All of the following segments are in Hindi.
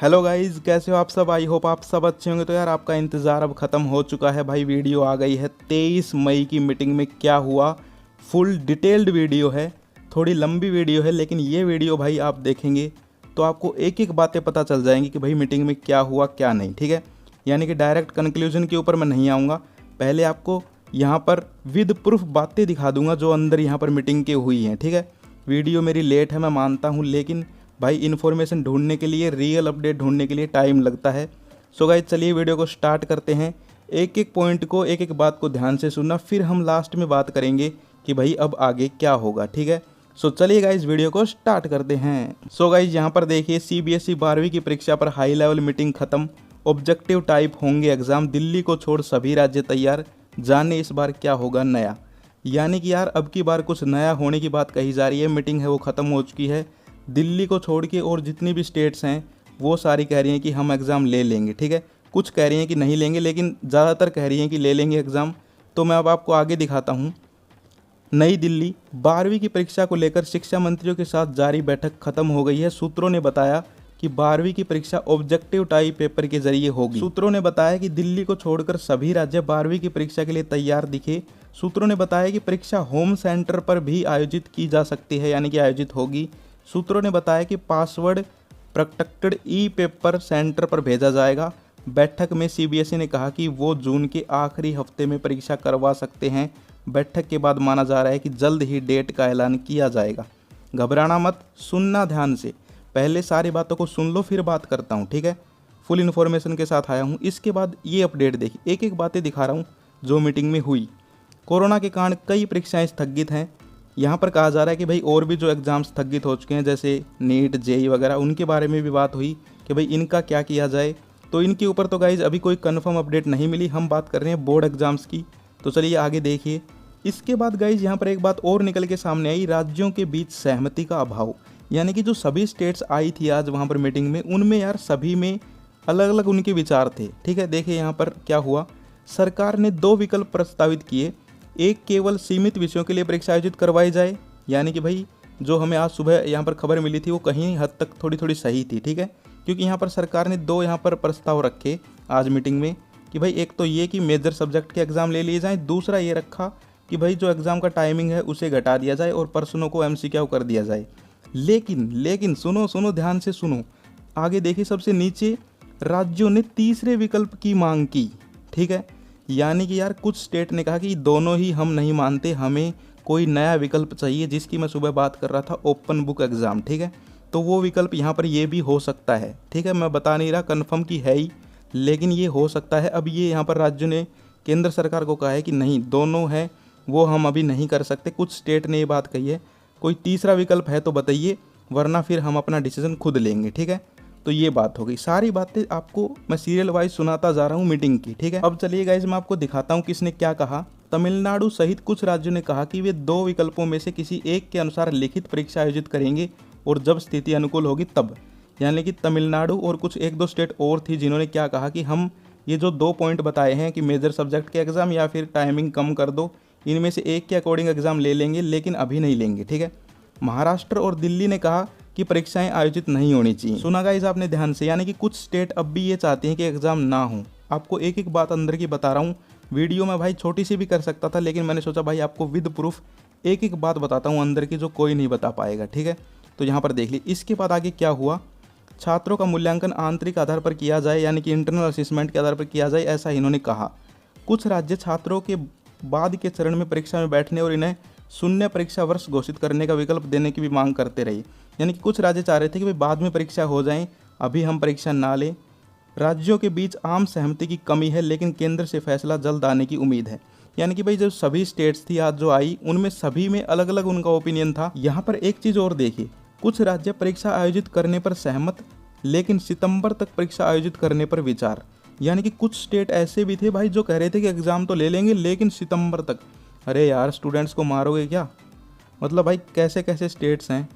हेलो गाइस, कैसे हो आप सब। आई होप आप सब अच्छे होंगे। तो यार आपका इंतज़ार अब ख़त्म हो चुका है भाई। वीडियो आ गई है 23 मई की मीटिंग में क्या हुआ। फुल डिटेल्ड वीडियो है, थोड़ी लंबी वीडियो है, लेकिन ये वीडियो भाई आप देखेंगे तो आपको एक एक बातें पता चल जाएंगी कि भाई मीटिंग में क्या हुआ क्या नहीं। ठीक है, यानी कि डायरेक्ट कंक्लूजन के ऊपर मैं नहीं आऊँगा। पहले आपको यहाँ पर विद प्रूफ बातें दिखा दूंगा जो अंदर यहाँ पर मीटिंग के हुई हैं। ठीक है, वीडियो मेरी लेट है मैं मानता हूँ, लेकिन भाई इन्फॉर्मेशन ढूंढने के लिए, रियल अपडेट ढूंढने के लिए टाइम लगता है। सो गाइस चलिए वीडियो को स्टार्ट करते हैं। एक एक पॉइंट को, एक एक बात को ध्यान से सुनना, फिर हम लास्ट में बात करेंगे कि भाई अब आगे क्या होगा। ठीक है, सो चलिए गाइस वीडियो को स्टार्ट करते हैं। सो गाइस यहाँ पर देखिए, सीबीएसई 12वीं की परीक्षा पर हाई लेवल मीटिंग खत्म, ऑब्जेक्टिव टाइप होंगे एग्जाम, दिल्ली को छोड़ सभी राज्य तैयार, जाने इस बार क्या होगा नया। यानी कि यार अब की बार कुछ नया होने की बात कही जा रही है। मीटिंग है वो ख़त्म हो चुकी है, दिल्ली को छोड़ के और जितनी भी स्टेट्स हैं वो सारी कह रही हैं कि हम एग्ज़ाम ले लेंगे। ठीक है, कुछ कह रही हैं कि नहीं लेंगे, लेकिन ज़्यादातर कह रही हैं कि ले लेंगे एग्ज़ाम। तो मैं अब आपको आगे दिखाता हूँ। नई दिल्ली, 12वीं की परीक्षा को लेकर शिक्षा मंत्रियों के साथ जारी बैठक खत्म हो गई है। सूत्रों ने बताया कि 12वीं की परीक्षा ऑब्जेक्टिव टाइप पेपर के जरिए होगी। सूत्रों ने बताया कि दिल्ली को छोड़कर सभी राज्य 12वीं की परीक्षा के लिए तैयार दिखे। सूत्रों ने बताया कि परीक्षा होम सेंटर पर भी आयोजित की जा सकती है, यानी कि आयोजित होगी। सूत्रों ने बताया कि पासवर्ड प्रोटेक्टेड ई पेपर सेंटर पर भेजा जाएगा। बैठक में सीबीएसई ने कहा कि वो जून के आखिरी हफ्ते में परीक्षा करवा सकते हैं। बैठक के बाद माना जा रहा है कि जल्द ही डेट का ऐलान किया जाएगा। घबराना मत, सुनना ध्यान से, पहले सारी बातों को सुन लो फिर बात करता हूँ। ठीक है, फुल इन्फॉर्मेशन के साथ आया हूँ। इसके बाद ये अपडेट देखिए, एक एक बातें दिखा रहा हूँ जो मीटिंग में हुई। कोरोना के कारण कई परीक्षाएं स्थगित हैं। यहाँ पर कहा जा रहा है कि भाई और भी जो एग्ज़ाम स्थगित हो चुके हैं जैसे नीट, जेई वगैरह, उनके बारे में भी बात हुई कि भाई इनका क्या किया जाए। तो इनके ऊपर तो गाइज अभी कोई कंफर्म अपडेट नहीं मिली। हम बात कर रहे हैं बोर्ड एग्ज़ाम्स की। तो चलिए आगे देखिए। इसके बाद गाइज यहाँ पर एक बात और निकल के सामने आई, राज्यों के बीच सहमति का अभाव। यानी कि जो सभी स्टेट्स आई थी आज वहाँ पर मीटिंग में, उनमें यार सभी में अलग अलग उनके विचार थे। ठीक है, देखिए यहाँ पर क्या हुआ। सरकार ने 2 विकल्प प्रस्तावित किए। एक, केवल सीमित विषयों के लिए परीक्षा आयोजित करवाई जाए, यानी कि भाई जो हमें आज सुबह यहाँ पर खबर मिली थी वो कहीं हद तक थोड़ी थोड़ी सही थी। ठीक है, क्योंकि यहाँ पर सरकार ने 2 यहाँ पर प्रस्ताव रखे आज मीटिंग में कि भाई एक तो ये कि मेजर सब्जेक्ट के एग्ज़ाम ले लिए जाएँ, दूसरा ये रखा कि भाई जो एग्ज़ाम का टाइमिंग है उसे घटा दिया जाए और प्रश्नों को एमसीक्यू कर दिया जाए। लेकिन सुनो ध्यान से सुनो, आगे देखिए सबसे नीचे, राज्यों ने तीसरे विकल्प की मांग की। ठीक है, यानी कि यार कुछ स्टेट ने कहा कि दोनों ही हम नहीं मानते, हमें कोई नया विकल्प चाहिए, जिसकी मैं सुबह बात कर रहा था, ओपन बुक एग्ज़ाम। ठीक है, तो वो विकल्प यहाँ पर ये भी हो सकता है। ठीक है, मैं बता नहीं रहा कन्फर्म की है ही, लेकिन ये हो सकता है। अब ये यहाँ पर राज्यों ने केंद्र सरकार को कहा है कि नहीं, दोनों हैं वो हम अभी नहीं कर सकते। कुछ स्टेट ने ये बात कही है, कोई तीसरा विकल्प है तो बताइए, वरना फिर हम अपना डिसीजन खुद लेंगे। ठीक है, तो ये बात हो गई। सारी बातें आपको मैं सीरियल वाइज सुनाता जा रहा हूँ मीटिंग की। ठीक है, अब चलिए गाइज मैं आपको दिखाता हूँ किसने क्या कहा। तमिलनाडु सहित कुछ राज्यों ने कहा कि वे 2 विकल्पों में से किसी एक के अनुसार लिखित परीक्षा आयोजित करेंगे और जब स्थिति अनुकूल होगी तब। यानी कि तमिलनाडु और कुछ 1-2 स्टेट और थी जिन्होंने क्या कहा कि हम ये जो 2 पॉइंट बताए हैं कि मेजर सब्जेक्ट के एग्ज़ाम या फिर टाइमिंग कम कर दो, इनमें से एक के अकॉर्डिंग एग्ज़ाम ले लेंगे, लेकिन अभी नहीं लेंगे। ठीक है, महाराष्ट्र और दिल्ली ने कहा कि परीक्षाएं आयोजित नहीं होनी चाहिए। सुना गाइस आपने ध्यान से, यानी कि कुछ स्टेट अब भी ये चाहती हैं कि एग्ज़ाम ना हो। आपको एक एक बात अंदर की बता रहा हूँ। वीडियो में भाई छोटी सी भी कर सकता था, लेकिन मैंने सोचा भाई आपको विद प्रूफ एक एक बात बताता हूँ अंदर की जो कोई नहीं बता पाएगा। ठीक है, तो यहाँ पर देख लीजिए। इसके बाद आगे क्या हुआ, छात्रों का मूल्यांकन आंतरिक आधार पर किया जाए, यानी कि इंटरनल असेसमेंट के आधार पर किया जाए, ऐसा इन्होंने कहा। कुछ राज्य छात्रों के बाद के चरण में परीक्षा में बैठने और इन्हें शून्य परीक्षा वर्ष घोषित करने का विकल्प देने की भी मांग करते रहे। यानी कि कुछ राज्य चाह रहे थे कि भाई बाद में परीक्षा हो जाए, अभी हम परीक्षा ना लें। राज्यों के बीच आम सहमति की कमी है, लेकिन केंद्र से फैसला जल्द आने की उम्मीद है। यानी कि भाई जो सभी स्टेट्स थी आज जो आई, उनमें सभी में अलग अलग उनका ओपिनियन था। यहाँ पर एक चीज़ और देखिए, कुछ राज्य परीक्षा आयोजित करने पर सहमत, लेकिन सितंबर तक परीक्षा आयोजित करने पर विचार। यानी कि कुछ स्टेट ऐसे भी थे भाई जो कह रहे थे कि एग्ज़ाम तो ले लेंगे लेकिन सितंबर तक। अरे यार स्टूडेंट्स को मारोगे क्या? मतलब भाई कैसे कैसे स्टेट्स हैं।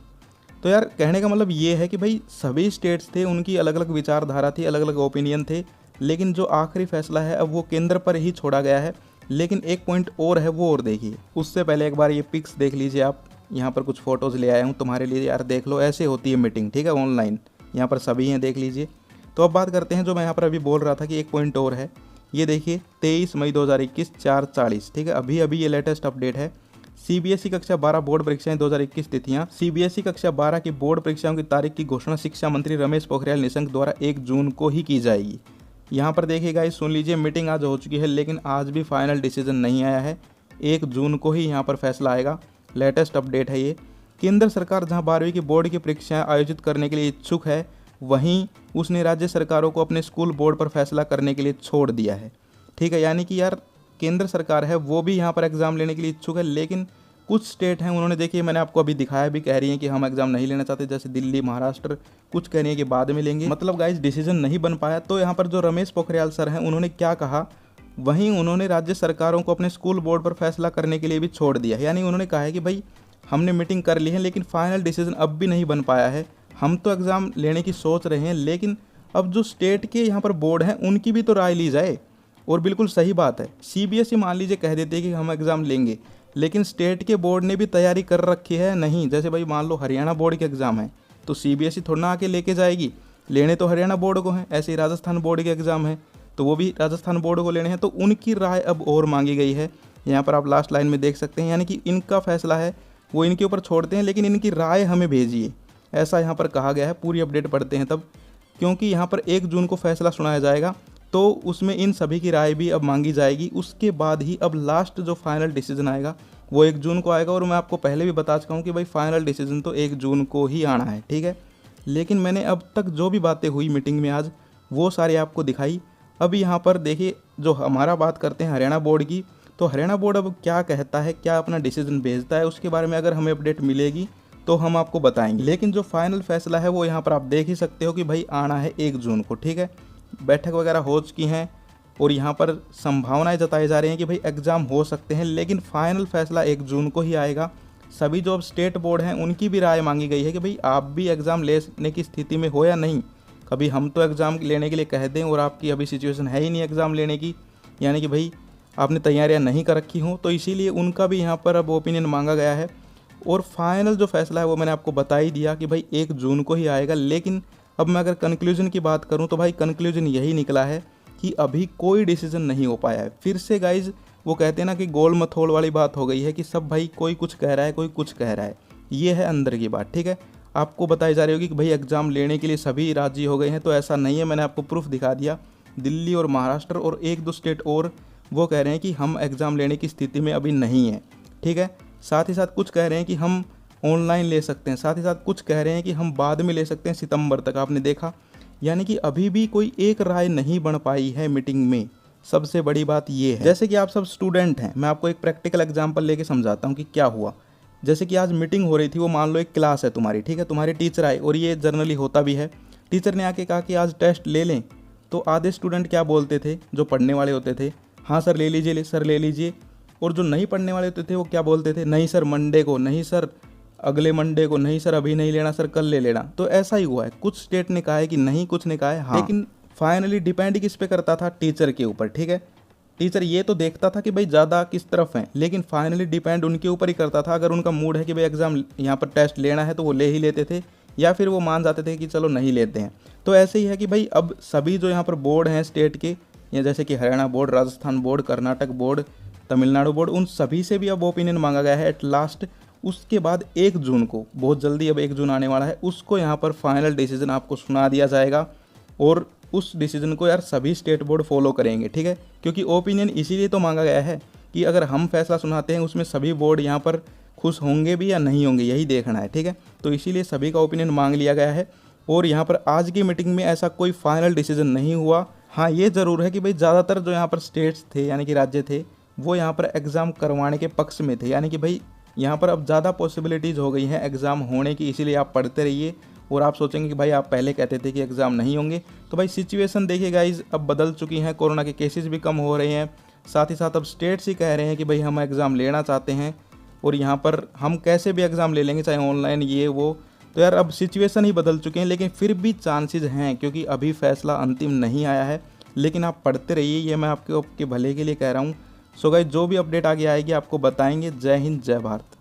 तो यार कहने का मतलब ये है कि भाई सभी स्टेट्स थे, उनकी अलग अलग विचारधारा थी, अलग अलग ओपिनियन थे, लेकिन जो आखिरी फैसला है अब वो केंद्र पर ही छोड़ा गया है। लेकिन एक पॉइंट और है, वो और देखिए। उससे पहले एक बार ये पिक्स देख लीजिए आप। यहाँ पर कुछ फ़ोटोज़ ले आया हूँ तुम्हारे लिए यार, देख लो। ऐसे होती है मीटिंग। ठीक है, ऑनलाइन। यहाँ पर सभी हैं, देख लीजिए। तो अब बात करते हैं जो मैं यहाँ पर अभी बोल रहा था कि एक पॉइंट और है, ये देखिए 23 मई 2021 4:40, ठीक है, अभी अभी ये लेटेस्ट अपडेट है। सीबीएसई कक्षा 12 बोर्ड परीक्षाएं 2021 तिथियां। सीबीएसई कक्षा 12 की बोर्ड परीक्षाओं की तारीख की घोषणा शिक्षा मंत्री रमेश पोखरियाल निशंक द्वारा 1 जून को ही की जाएगी। यहाँ पर देखिएगा, इस सुन लीजिए, मीटिंग आज हो चुकी है लेकिन आज भी फाइनल डिसीजन नहीं आया है। 1 जून को ही यहाँ पर फैसला आएगा। लेटेस्ट अपडेट है ये। केंद्र सरकार जहाँ 12वीं की बोर्ड की परीक्षाएं आयोजित करने के लिए इच्छुक है, वहीं उसने राज्य सरकारों को अपने स्कूल बोर्ड पर फैसला करने के लिए छोड़ दिया है, ठीक है। यानी कि यार केंद्र सरकार है वो भी यहाँ पर एग्ज़ाम लेने के लिए इच्छुक है, लेकिन कुछ स्टेट हैं उन्होंने, देखिए मैंने आपको अभी दिखाया भी, कह रही हैं कि हम एग्ज़ाम नहीं लेना चाहते, जैसे दिल्ली, महाराष्ट्र, कुछ कह रही हैं कि बाद में लेंगे। मतलब गाइस डिसीजन नहीं बन पाया। तो यहाँ पर जो रमेश पोखरियाल सर हैं उन्होंने क्या कहा, वहीं उन्होंने राज्य सरकारों को अपने स्कूल बोर्ड पर फैसला करने के लिए भी छोड़ दिया है। यानी उन्होंने कहा है कि भाई हमने मीटिंग कर ली है लेकिन फाइनल डिसीजन अब भी नहीं बन पाया है। हम तो एग्ज़ाम लेने की सोच रहे हैं, लेकिन अब जो स्टेट के यहाँ पर बोर्ड हैं उनकी भी तो राय ली जाए। और बिल्कुल सही बात है, सीबीएसई मान लीजिए कह देते कि हम एग्ज़ाम लेंगे, लेकिन स्टेट के बोर्ड ने भी तैयारी कर रखी है नहीं। जैसे भाई मान लो हरियाणा बोर्ड के एग्ज़ाम है तो सीबीएसई थोड़ा ना आके लेके जाएगी, लेने तो हरियाणा बोर्ड को हैं। ऐसे ही राजस्थान बोर्ड के एग्ज़ाम है तो वो भी राजस्थान बोर्ड को लेने हैं, तो उनकी राय अब और मांगी गई है। यहाँ पर आप लास्ट लाइन में देख सकते हैं, यानी कि इनका फैसला है वो इनके ऊपर छोड़ते हैं, लेकिन इनकी राय हमें भेजिए, ऐसा यहाँ पर कहा गया है। पूरी अपडेट पढ़ते हैं तब, क्योंकि यहाँ पर 1 जून को फैसला सुनाया जाएगा तो उसमें इन सभी की राय भी अब मांगी जाएगी। उसके बाद ही अब लास्ट जो फाइनल डिसीजन आएगा वो 1 जून को आएगा। और मैं आपको पहले भी बता चुका हूँ कि भाई फाइनल डिसीजन तो 1 जून को ही आना है, ठीक है। लेकिन मैंने अब तक जो भी बातें हुई मीटिंग में आज वो सारी आपको दिखाई। अब यहाँ पर देखिए, जो हमारा बात करते हैं हरियाणा बोर्ड की, तो हरियाणा बोर्ड अब क्या कहता है, क्या अपना डिसीजन भेजता है, उसके बारे में अगर हमें अपडेट मिलेगी तो हम आपको बताएंगे। लेकिन जो फाइनल फैसला है वो यहाँ पर आप देख ही सकते हो कि भाई आना है 1 जून को, ठीक है। बैठक वगैरह हो चुकी हैं और यहाँ पर संभावनाएं जताई जा रही हैं कि भाई एग्ज़ाम हो सकते हैं, लेकिन फाइनल फैसला 1 जून को ही आएगा। सभी जो अब स्टेट बोर्ड हैं उनकी भी राय मांगी गई है कि भाई आप भी एग्ज़ाम लेने की स्थिति में हो या नहीं। कभी हम तो एग्ज़ाम लेने के लिए कह दें और आपकी अभी सिचुएशन है ही नहीं एग्ज़ाम लेने की, यानी कि भाई आपने तैयारियां नहीं कर रखी हों, तो इसीलिए उनका भी यहाँ पर अब ओपिनियन मांगा गया है। और फाइनल जो फैसला है वो मैंने आपको बता ही दिया कि भाई 1 जून को ही आएगा। लेकिन अब मैं अगर कंक्लूजन की बात करूं तो भाई कंक्लूजन यही निकला है कि अभी कोई डिसीजन नहीं हो पाया है। फिर से गाइज वो कहते हैं ना कि गोल मथोड़ वाली बात हो गई है कि सब भाई कोई कुछ कह रहा है, कोई कुछ कह रहा है। ये है अंदर की बात, ठीक है। आपको बताई जा रही होगी कि भाई एग्ज़ाम लेने के लिए सभी राजी हो गए हैं, तो ऐसा नहीं है। मैंने आपको प्रूफ दिखा दिया। दिल्ली और महाराष्ट्र और 1-2 स्टेट और वो कह रहे हैं कि हम एग्ज़ाम लेने की स्थिति में अभी नहीं हैं, ठीक है। साथ ही साथ कुछ कह रहे हैं कि हम ऑनलाइन ले सकते हैं, साथ ही साथ कुछ कह रहे हैं कि हम बाद में ले सकते हैं सितंबर तक, आपने देखा। यानी कि अभी भी कोई एक राय नहीं बन पाई है मीटिंग में। सबसे बड़ी बात ये है, जैसे कि आप सब स्टूडेंट हैं, मैं आपको एक प्रैक्टिकल एग्जांपल लेके समझाता हूँ कि क्या हुआ। जैसे कि आज मीटिंग हो रही थी, वो मान लो एक क्लास है तुम्हारी, ठीक है, तुम्हारे टीचर आए, और ये जनरली होता भी है। टीचर ने आके कहा कि आज टेस्ट ले लें, तो आधे स्टूडेंट क्या बोलते थे, जो पढ़ने वाले होते थे, हाँ सर ले लीजिए, सर ले लीजिए। और जो नहीं पढ़ने वाले होते थे वो क्या बोलते थे, नहीं सर मंडे को, नहीं सर अगले मंडे को, नहीं सर अभी नहीं लेना सर कल ले लेना। तो ऐसा ही हुआ है, कुछ स्टेट ने कहा है कि नहीं, कुछ ने कहा है हाँ। लेकिन फाइनली डिपेंड किस पे करता था, टीचर के ऊपर, ठीक है। टीचर ये तो देखता था कि भाई ज़्यादा किस तरफ है, लेकिन फाइनली डिपेंड उनके ऊपर ही करता था। अगर उनका मूड है कि भाई एग्ज़ाम यहाँ पर टेस्ट लेना है तो वो ले ही लेते थे, या फिर वो मान जाते थे कि चलो नहीं लेते हैं। तो ऐसे ही है कि भाई अब सभी जो यहाँ पर बोर्ड हैं स्टेट के, या जैसे कि Haryana board, Rajasthan board, Karnataka board, Tamil Nadu board, उन सभी से भी अब ओपिनियन मांगा गया है एट लास्ट। उसके बाद 1 जून को, बहुत जल्दी अब 1 जून आने वाला है, उसको यहाँ पर फाइनल डिसीजन आपको सुना दिया जाएगा। और उस डिसीजन को यार सभी स्टेट बोर्ड फॉलो करेंगे, ठीक है। क्योंकि ओपिनियन इसीलिए तो मांगा गया है कि अगर हम फैसला सुनाते हैं उसमें सभी बोर्ड यहाँ पर खुश होंगे भी या नहीं होंगे, यही देखना है, ठीक है। तो इसीलिए सभी का ओपिनियन मांग लिया गया है। और यहाँ पर आज की मीटिंग में ऐसा कोई फाइनल डिसीजन नहीं हुआ। हाँ, ये ज़रूर है कि भाई ज़्यादातर जो यहाँ पर स्टेट्स थे, यानी कि राज्य थे, वो यहाँ पर एग्ज़ाम करवाने के पक्ष में थे। यानी कि भाई यहाँ पर अब ज़्यादा पॉसिबिलिटीज़ हो गई हैं एग्ज़ाम होने की, इसीलिए आप पढ़ते रहिए। और आप सोचेंगे कि भाई आप पहले कहते थे कि एग्ज़ाम नहीं होंगे, तो भाई सिचुएशन देखिए गाइज अब बदल चुकी हैं, कोरोना के केसेस भी कम हो रहे हैं। साथ ही साथ अब स्टेट्स ही कह रहे हैं कि भाई हम एग्ज़ाम लेना चाहते हैं, और यहाँ पर हम कैसे भी एग्ज़ाम ले लेंगे, चाहे ऑनलाइन ये वो। तो यार अब सिचुएशन ही बदल चुके हैं, लेकिन फिर भी चांसेस हैं, क्योंकि अभी फैसला अंतिम नहीं आया है। लेकिन आप पढ़ते रहिए, ये मैं आपके भले के लिए कह रहा हूँ। सो गाइस जो भी अपडेट आगे आएगी आपको बताएंगे। जय हिंद, जय भारत।